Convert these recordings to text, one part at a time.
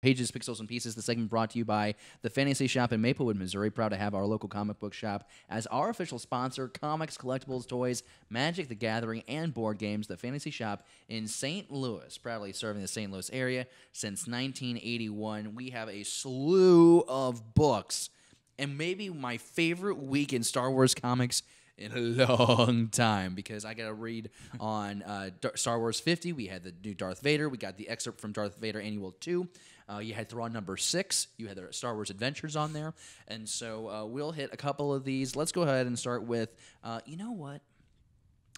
Pages, Pixels, and Pieces, the segment brought to you by the Fantasy Shop in Maplewood, Missouri. Proud to have our local comic book shop as our official sponsor. Comics, collectibles, toys, Magic the Gathering, and board games. The Fantasy Shop in St. Louis, proudly serving the St. Louis area since 1981. We have a slew of books, and maybe my favorite week in Star Wars comics in a long time, because I got to read on Star Wars 50. We had the new Darth Vader. We got the excerpt from Darth Vader Annual 2. You had Thrawn number 6. You had the Star Wars Adventures on there. And so we'll hit a couple of these. Let's go ahead and start with, you know what?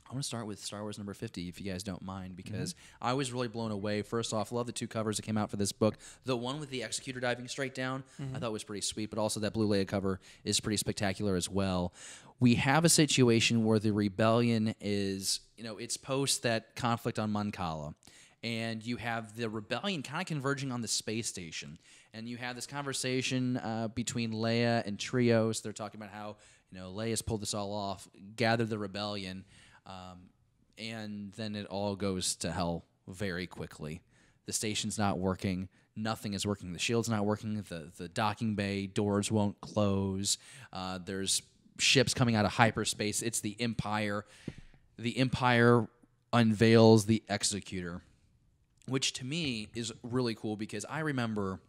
I want to start with Star Wars number 50, if you guys don't mind, because I was really blown away. First off, love the 2 covers that came out for this book. The one with the Executor diving straight down, I thought was pretty sweet, but also that Blue Leia cover is pretty spectacular as well. We have a situation where the rebellion is, it's post that conflict on Mon Cala. And you have the rebellion kind of converging on the space station. And you have this conversation between Leia and Trios. They're talking about how, Leia's pulled this all off, gathered the rebellion, and then it all goes to hell very quickly. The station's not working. Nothing is working. The shield's not working. The docking bay doors won't close. There's ships coming out of hyperspace. It's the Empire. The Empire unveils the Executor, which to me is really cool because I remember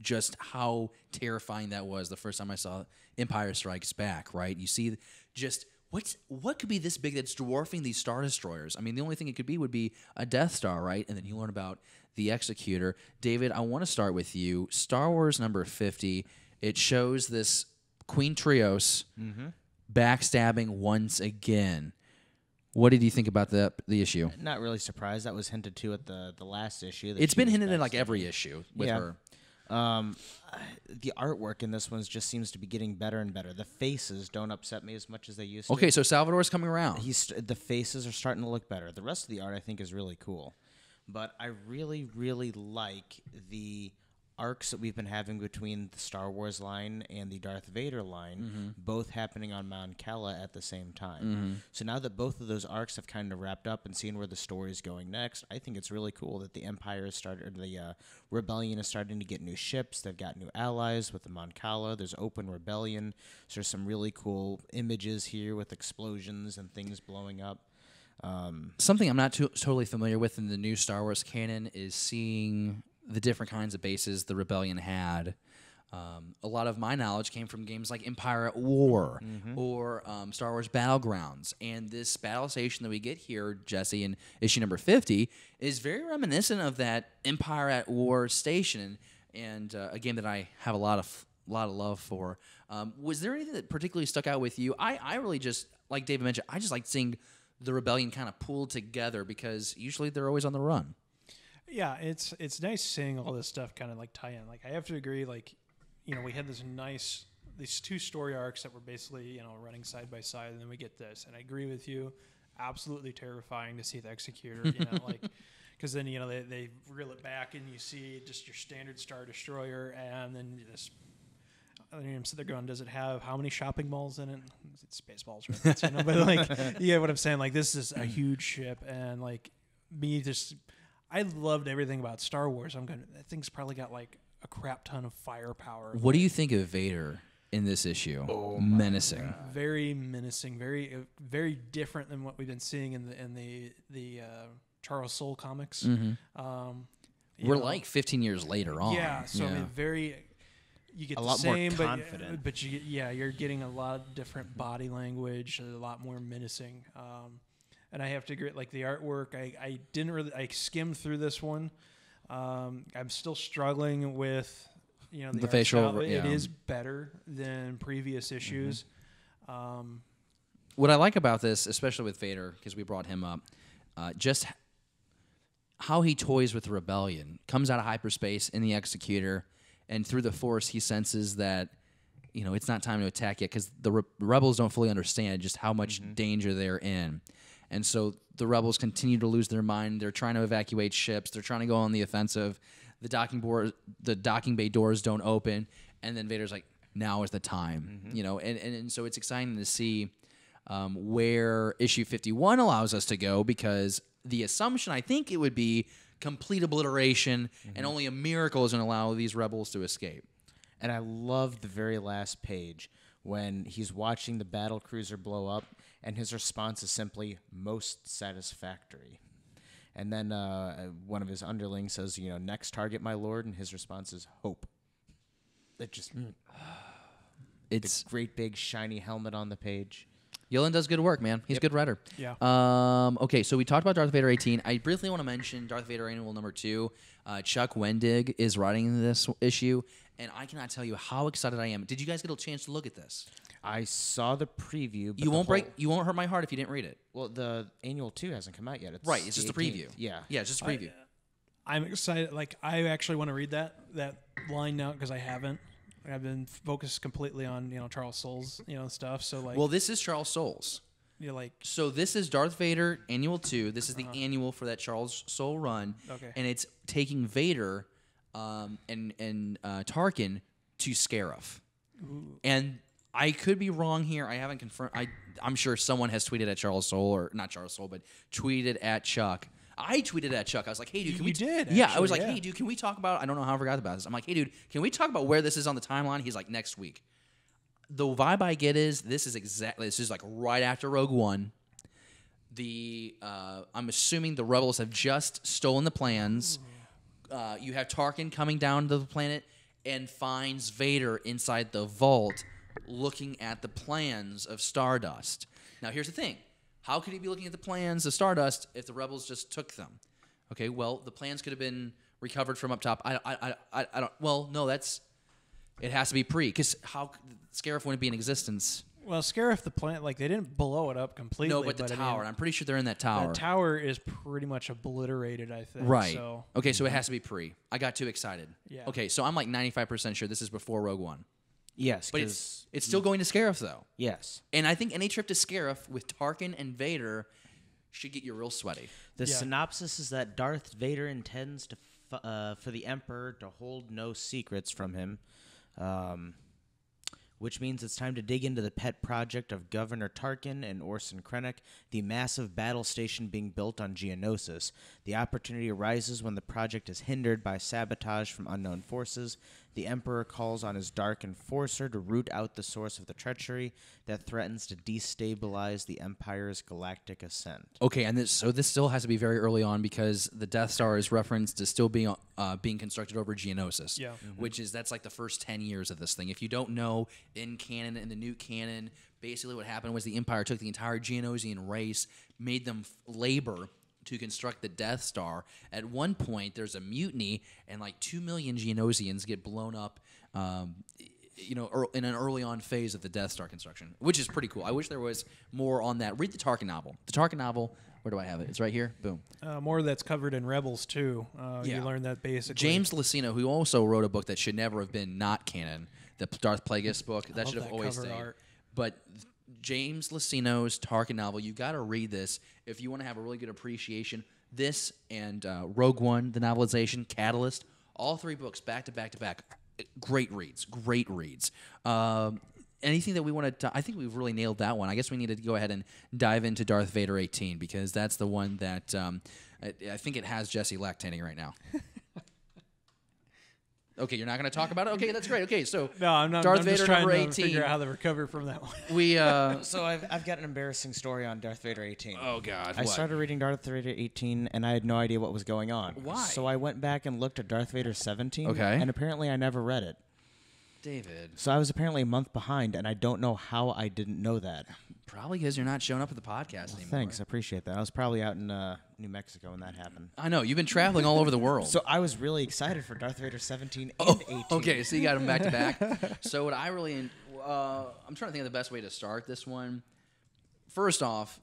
just how terrifying that was the first time I saw Empire Strikes Back, right? You see just what could be this big that's dwarfing these Star Destroyers? I mean, the only thing it could be would be a Death Star, right? And then you learn about the Executor. David, I want to start with you. Star Wars number 50, it shows this Queen Trios backstabbing once again. What did you think about the issue? Not really surprised. That was hinted to at the last issue. It's been hinted in like every issue with her. The artwork in this one just seems to be getting better and better. The faces don't upset me as much as they used to. Okay, so Salvador's coming around. The faces are starting to look better. The rest of the art, I think, is really cool. But I really, really like the arcs that we've been having between the Star Wars line and the Darth Vader line, both happening on Mon Cala at the same time. So now that both of those arcs have kind of wrapped up and seen where the story is going next, I think it's really cool that the Empire the Rebellion is starting to get new ships. They've got new allies with the Mon Cala. There's open rebellion. So there's some really cool images here with explosions and things blowing up. Something I'm not totally familiar with in the new Star Wars canon is seeing the different kinds of bases the Rebellion had. A lot of my knowledge came from games like Empire at War or Star Wars Battlegrounds. And this battle station that we get here, Jesse, in issue number 50, is very reminiscent of that Empire at War station, and a game that I have a lot of love for. Was there anything that particularly stuck out with you? I really just, like David mentioned, I just like seeing the Rebellion kind of pulled together because usually they're always on the run. Yeah, it's nice seeing all this stuff kind of like tie in. Like I have to agree, like, we had these 2 story arcs that were basically, running side by side, and then we get this. And I agree with you, absolutely terrifying to see the Executor, like, because then, they reel it back and you see just your standard Star Destroyer, and then you just, I'm sitting there going, does it have how many shopping malls in it? It's Spaceballs, right? But like, yeah, what I'm saying, like, this is a huge ship, and like I loved everything about Star Wars. That thing's probably got like a crap ton of firepower. What do you think of Vader in this issue? Oh, menacing, very menacing, very very different than what we've been seeing in the Charles Soule comics. We're like 15 years later on. Yeah, so I mean, you get a the lot same, more confident, but you're getting a lot of different body language, a lot more menacing. And I have to agree, like the artwork, I skimmed through this one. I'm still struggling with, the facial. Style. It is better than previous issues. What I like about this, especially with Vader, because we brought him up, just how he toys with the Rebellion. Comes out of hyperspace in the Executor, and through the Force, he senses that, it's not time to attack yet, because the Rebels don't fully understand just how much danger they're in. And so the Rebels continue to lose their mind. They're trying to evacuate ships. They're trying to go on the offensive. The docking bay doors don't open. And then Vader's like, now is the time. And so it's exciting to see where issue 51 allows us to go, because the assumption, I think it would be, complete obliteration, and only a miracle is going to allow these rebels to escape. And I love the very last page when he's watching the battle cruiser blow up, and his response is simply "most satisfactory." And then one of his underlings says, "Next target, my lord," and his response is "hope." It just it's a great big shiny helmet on the page. Yulin does good work, man. He's a good writer. Yeah. Okay, so we talked about Darth Vader 18. I briefly want to mention Darth Vader Annual number 2. Chuck Wendig is writing this issue, and I cannot tell you how excited I am. Did you guys get a chance to look at this? I saw the preview. But You won't hurt my heart if you didn't read it. Well, the Annual 2 hasn't come out yet. It's just a 18th. preview. Yeah. Yeah, it's just a preview. I'm excited. Like, I actually want to read that line now because I haven't. I've been focused completely on Charles Soule's stuff. So like, Well, this is Charles Soule's. you're like, So this is Darth Vader Annual 2. This is the annual for that Charles Soule run. Okay. And it's taking Vader and Tarkin to Scarif. And I could be wrong here. I haven't confirmed. I'm sure someone has tweeted at Charles Soule, or not Charles Soule, but tweeted at Chuck. I tweeted at Chuck. I was like, "Hey, dude, can we?" did, Yeah, I actually, was like, yeah. "Hey, dude, can we talk about?" I don't know how I forgot about this. I'm like, "Hey, dude, can we talk about where this is on the timeline?" He's like, "Next week." The vibe I get is this is like right after Rogue One. I'm assuming the rebels have just stolen the plans. You have Tarkin coming down to the planet and finds Vader inside the vault, looking at the plans of Stardust. Now, here's the thing. How could he be looking at the plans of Stardust if the rebels just took them? Okay, well, the plans could have been recovered from up top. I don't. Well, no, it has to be because how Scarif wouldn't be in existence. well, Scarif the plant, like they didn't blow it up completely. No, but the I mean, tower. I'm pretty sure they're in that tower. the tower is pretty much obliterated, I think. Right. So Okay, so it has to be pre. I got too excited. Yeah. Okay, so I'm like 95% sure this is before Rogue One. Yes, But it's still going to Scarif, though. yes. And I think any trip to Scarif with Tarkin and Vader should get you real sweaty. The Yeah. synopsis is that Darth Vader intends to for the Emperor to hold no secrets from him, which means it's time to dig into the pet project of Governor Tarkin and Orson Krennic, the massive battle station being built on Geonosis. The opportunity arises when the project is hindered by sabotage from unknown forces. The Emperor calls on his Dark Enforcer to root out the source of the treachery that threatens to destabilize the Empire's galactic ascent. Okay, and this still has to be very early on because the Death Star is referenced as still being constructed over Geonosis. Yeah. That's like the first 10 years of this thing. If you don't know, in canon, in the new canon, basically what happened was the Empire took the entire Geonosian race, made them labor to construct the Death Star. At one point, there's a mutiny, and like 2 million Geonosians get blown up, in an early on phase of the Death Star construction, which is pretty cool. I wish there was more on that. Read the Tarkin novel. The Tarkin novel, where do I have it? It's right here. Boom. more that's covered in Rebels too. Yeah. You learn that basically. James Luceno, who also wrote a book that should never have been not canon, the Darth Plagueis book, that love should have that always cover stayed. art. But James Luceno's Tarkin novel, you got to read this if you want to have a really good appreciation. This and Rogue One, the novelization, Catalyst, all three books back to back to back. Great reads. Anything that we want to, I think we've really nailed that one. I guess we need to go ahead and dive into Darth Vader 18 because that's the one that I think it has Jesse lactating right now. Okay, you're not going to talk about it? Okay, that's great. Okay, so No, I'm not. Darth I'm Vader just trying number to 18. figure out how to recover from that one. We So I've got an embarrassing story on Darth Vader 18. oh god, I what? started reading Darth Vader 18, and I had no idea what was going on. Why? So I went back and looked at Darth Vader 17, Okay. and apparently I never read it. David, So I was apparently a month behind, and I don't know how I didn't know that. probably because you're not showing up at the podcast anymore. Thanks, I appreciate that. I was probably out in New Mexico when that happened. I know you've been traveling all over the world. So I was really excited for Darth Vader 17 and Oh, 18. okay, so you got them back to back. So what I really, I'm trying to think of the best way to start this one. First off,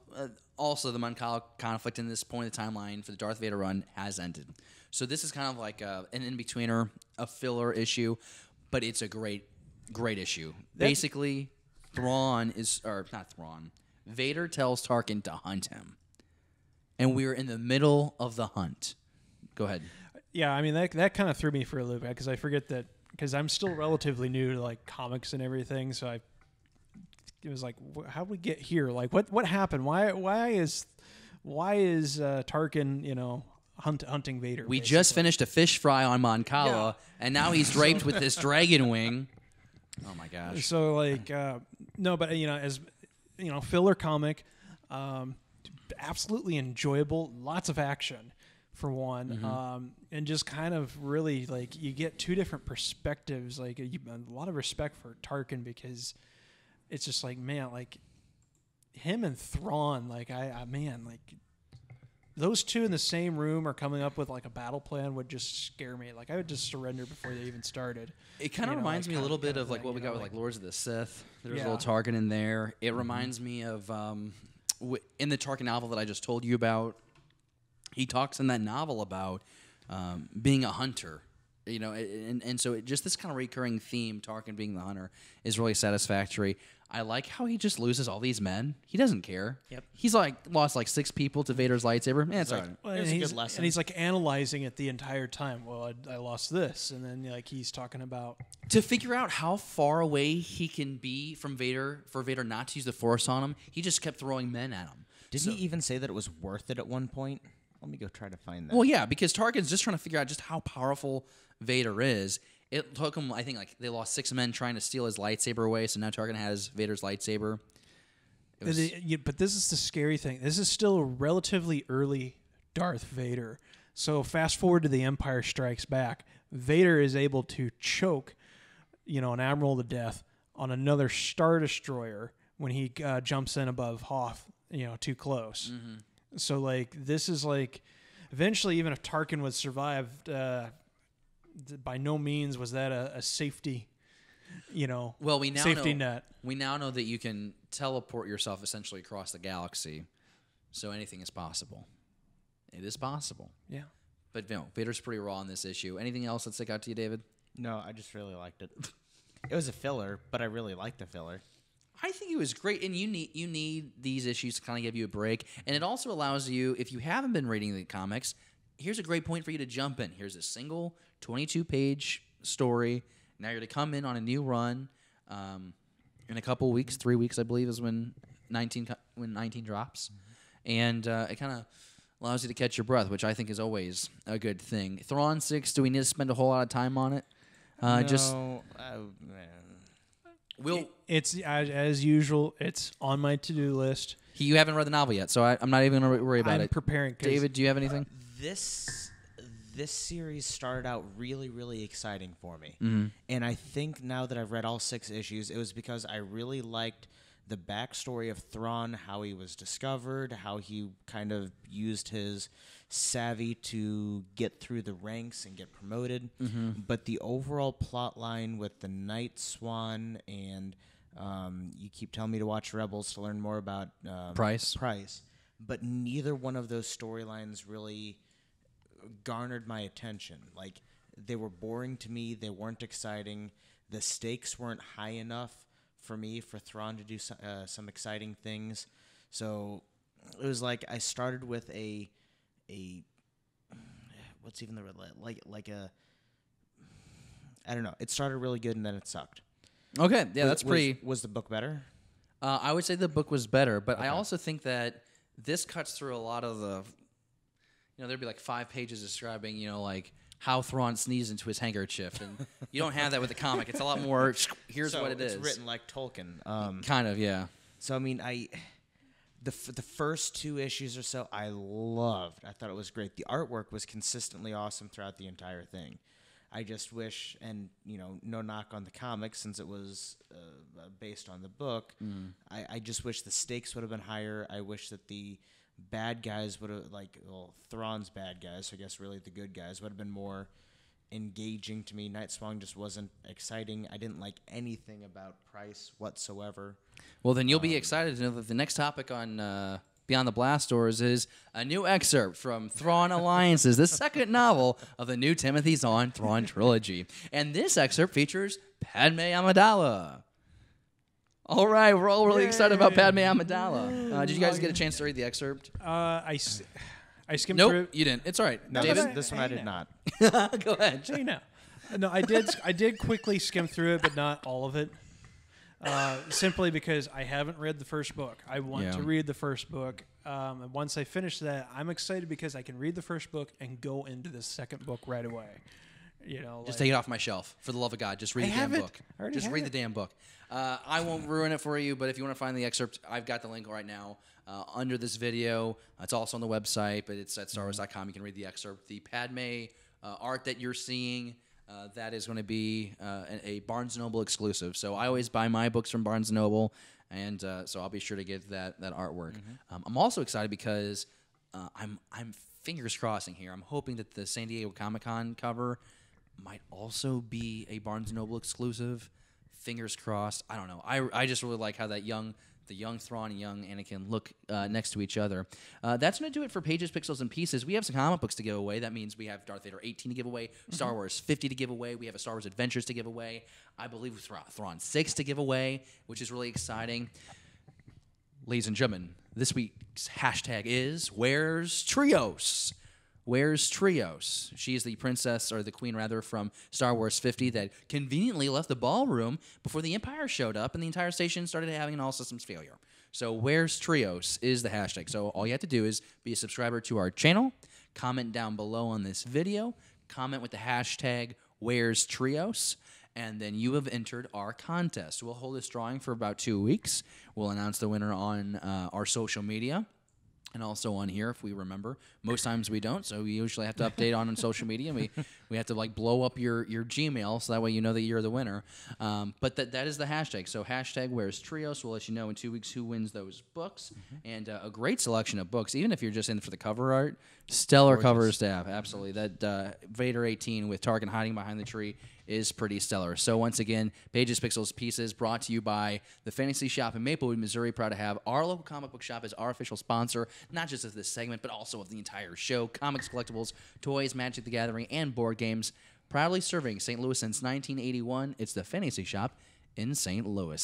also the Moncala conflict in this point of the timeline for the Darth Vader run has ended. So this is kind of like an in-betweener, a filler issue, but it's a great issue. Basically, Vader tells Tarkin to hunt him. And we're in the middle of the hunt. Go ahead. Yeah, I mean that kind of threw me for a loop because I forget that because I'm still relatively new to like comics and everything. So it was like, how did we get here? Like, what happened? Why is Tarkin hunting Vader. We basically. just finished a fish fry on Mon Cala, and now he's draped with this dragon wing. Oh my gosh! So like, no, but as filler comic, absolutely enjoyable. Lots of action, for one, and just kind of really like you get two different perspectives. Like a lot of respect for Tarkin because it's just like man, like him and Thrawn, like like. Those two in the same room are coming up with like a battle plan would just scare me. Like I would just surrender before they even started. It kind of reminds me a little bit of like what we got with like Lords of the Sith. There's a little Tarkin in there. It reminds me of in the Tarkin novel that I just told you about. He talks in that novel about being a hunter. And so just this kind of recurring theme, Tarkin being the hunter, is really satisfactory. I like how he just loses all these men. He doesn't care. Yep. He's like lost like 6 people to Vader's lightsaber. It's all right. Well, It was a good lesson. And he's like analyzing it the entire time. Well, I lost this, and then like he's talking about To figure out how far away he can be from Vader, for Vader not to use the Force on him, he just kept throwing men at him. Didn't he even say that it was worth it at one point? Let me go try to find that. Well, yeah, because Tarkin's just trying to figure out just how powerful Vader is. It took him, I think, like they lost 6 men trying to steal his lightsaber away, so now Tarkin has Vader's lightsaber. But this is the scary thing. This is still a relatively early Darth Vader. So fast forward to The Empire Strikes Back. Vader is able to choke, an admiral to death on another Star Destroyer when he jumps in above Hoth, too close. Mm-hmm. So like this is like, eventually, even if Tarkin would survive, by no means was that a safety. Well, we now safety know, net. We now know that you can teleport yourself essentially across the galaxy, so anything is possible. It is possible. Yeah. But Vader's pretty raw in this issue. Anything else that stick out to you, David? No, I just really liked it. It was a filler, but I really liked the filler. I think it was great, and you need these issues to kind of give you a break, and it also allows you, if you haven't been reading the comics, here's a great point for you to jump in. Here's a single 22-page story. Now you're to come in on a new run in a couple weeks, 3 weeks, I believe, is when 19 drops, and it kind of allows you to catch your breath, which I think is always a good thing. Thrawn 6, do we need to spend a whole lot of time on it? It's as usual. It's on my to-do list. You haven't read the novel yet, so I'm not even going to worry about I'm it. preparing. David, do you have anything? This series started out really, really exciting for me. Mm-hmm. And I think now that I've read all 6 issues, it was because I really liked the backstory of Thrawn, how he was discovered, how he kind of used his savvy to get through the ranks and get promoted. Mm-hmm. But the overall plot line with the Night Swan and you keep telling me to watch Rebels to learn more about Price. But neither one of those storylines really garnered my attention. Like, they were boring to me. They weren't exciting. The stakes weren't high enough for me for Thrawn to do some exciting things. So it was like I started with a what's even the like a I don't know. It started really good and then it sucked. Okay, yeah, that's pretty. Was the book better? I would say the book was better, but I also think that this cuts through a lot of the. There'd be like 5 pages describing, like how Thrawn sneezed into his handkerchief, and you don't have that with the comic. It's a lot more. Here's what it is. It's written like Tolkien. Kind of, yeah. So I mean, the first 2 issues or so I loved. I thought it was great. The artwork was consistently awesome throughout the entire thing. I just wish, and no knock on the comic since it was based on the book. I just wish the stakes would have been higher. I wish that the bad guys would have, Thrawn's bad guys, so I guess really the good guys, would have been more engaging to me. Night Swan just wasn't exciting. I didn't like anything about Price whatsoever. Well, then you'll be excited to know that the next topic on Beyond the Blast Doors is a new excerpt from Thrawn Alliances, the second novel of the new Timothy Zahn Thrawn trilogy. And this excerpt features Padme Amidala. All right, we're all really excited about Padme Amidala. Did you guys get a chance to read the excerpt? I skimmed Nope, through it. you didn't. It's all right. No, David? this one I did not. Go ahead. Hey, no, I did quickly skim through it, but not all of it. Simply because I haven't read the first book. I want to read the first book. And once I finish that, I'm excited because I can read the first book and go into the second book right away. You know, Just take it off my shelf. For the love of God, just read the damn book. Just read the damn book. I won't ruin it for you, but if you want to find the excerpt, I've got the link right now under this video. It's also on the website, but it's at StarWars.com. You can read the excerpt. The Padme art that you're seeing, that is going to be a Barnes & Noble exclusive. So I always buy my books from Barnes & Noble, and so I'll be sure to get that artwork. I'm also excited because I'm fingers crossing here. I'm hoping that the San Diego Comic-Con cover might also be a Barnes & Noble exclusive. Fingers crossed. I don't know. I just really like how the young Thrawn and young Anakin look next to each other. That's going to do it for Pages, Pixels, and Pieces. We have some comic books to give away. That means we have Darth Vader 18 to give away, Star Wars 50 to give away. We have a Star Wars Adventures to give away. I believe Thrawn 6 to give away, which is really exciting. Ladies and gentlemen, this week's hashtag is Where's Trios? Where's Trios? She is the princess, or the queen rather, from Star Wars 50 that conveniently left the ballroom before the Empire showed up and the entire station started having an all systems failure. So Where's Trios is the hashtag. So all you have to do is be a subscriber to our channel, comment down below on this video, comment with the hashtag Where's Trios, and then you have entered our contest. We'll hold this drawing for about 2 weeks. We'll announce the winner on our social media. And also on here, if we remember. Most times we don't, so we usually have to update on social media. And we have to like blow up your Gmail, so that way you know that you're the winner. But that is the hashtag. So hashtag Where's Trios. We'll let you know in 2 weeks who wins those books. And a great selection of books, even if you're just in for the cover art. Stellar cover staff, absolutely. That Vader 18 with Tarkin hiding behind the tree is pretty stellar. So once again, Pages, Pixels, Pieces, brought to you by the Fantasy Shop in Maplewood, Missouri. Proud to have our local comic book shop as our official sponsor, not just of this segment, but also of the entire show. Comics, collectibles, toys, Magic the Gathering, and board games. Proudly serving St. Louis since 1981. It's the Fantasy Shop in St. Louis.